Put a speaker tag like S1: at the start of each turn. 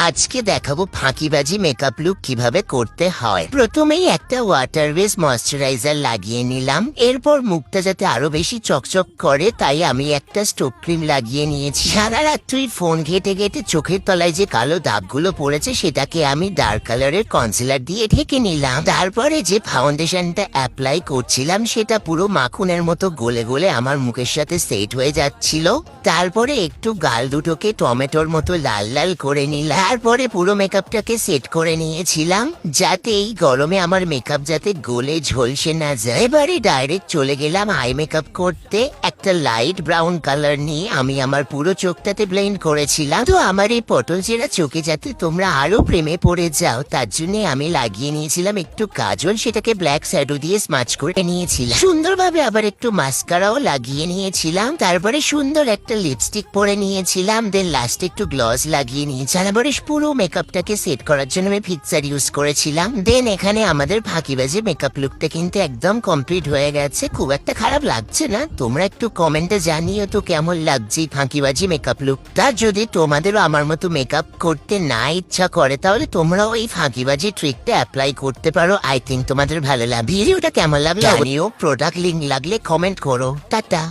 S1: আজকে দেখাবো ফাঁকিবাজি মেকআপ লুক কিভাবে করতে হয়। প্রথমেই একটা ওয়াটার বেস ময়শ্চারাইজার লাগিয়ে নিলাম। এরপর মুখটা যাতে আরো বেশি চকচক করে তাই আমি একটা স্টোভ ক্রিম লাগিয়ে নিয়েছি। সারা রাত্রি ফোন ঘেটে ঘেটে চোখের তলায় যে কালো দাগগুলো পড়েছে সেটাকে আমি ডার্ক কালারের কনসিলার দিয়ে ঢেকে নিলাম। তারপরে যে ফাউন্ডেশনটা অ্যাপ্লাই করছিলাম সেটা পুরো মাখনের মতো গলে গলে আমার মুখের সাথে সেট হয়ে যাচ্ছিল। তারপরে একটু গাল দুটোকে টমেটোর মতো লাল লাল করে নিলাম। তারপরে পুরো মেকআপটাকে সেট করে নিয়েছিলাম যাতে এই গরমে আমার মেকআপ যাতে গলে ঝলসে না যায়। এবারে ডাইরেক্ট চলে গেলাম আই মেকআপ করতে। একটা লাইট ব্রাউন কালার নিয়ে আমি আমার পুরো চোখটাতে ব্লেন্ড করেছিলাম। তো আমার এই পটল চেরা চোখে যাতে তোমরা আরো প্রেমে পড়ে যাও তার জন্য আমি লাগিয়ে নিয়েছিলাম একটু কাজল, সেটাকে ব্ল্যাক শ্যাডো দিয়ে স্মাচ করে নিয়েছিলাম সুন্দরভাবে। আবার একটু মাস্কারাও লাগিয়ে নিয়েছিলাম। তারপরে সুন্দর একটা লিপস্টিক পরে নিয়েছিলাম। দেন লাস্টে একটু গ্লস লাগিয়ে নিয়েছিলাম। তারপরে পুরো মেকআপটাকে সেট করার জন্য আমি ফিক্সার ইউজ করেছিলাম। দেন এখানে আমাদের ফাঁকিবাজি মেকআপ লুকটা কিন্তু একদম কমপ্লিট হয়ে গেছে। খুব একটা খারাপ লাগছে না। তোমরা একটু কমেন্টে জানিও তো কেমন লাগছে ফাঁকিবাজি মেকআপ লুকটা। যদি তোমাদেরও আমার মতো মেকআপ করতে না ইচ্ছা করে তাহলে তোমরাও এই ফাঁকিবাজি ট্রিকটা অ্যাপ্লাই করতে পারো। আই থিঙ্ক তোমাদের ভালো লাগবে। ভিডিওটা কেমন লাগলো জানিও। প্রোডাক্ট লিঙ্ক লাগলে কমেন্ট করো। টাটা।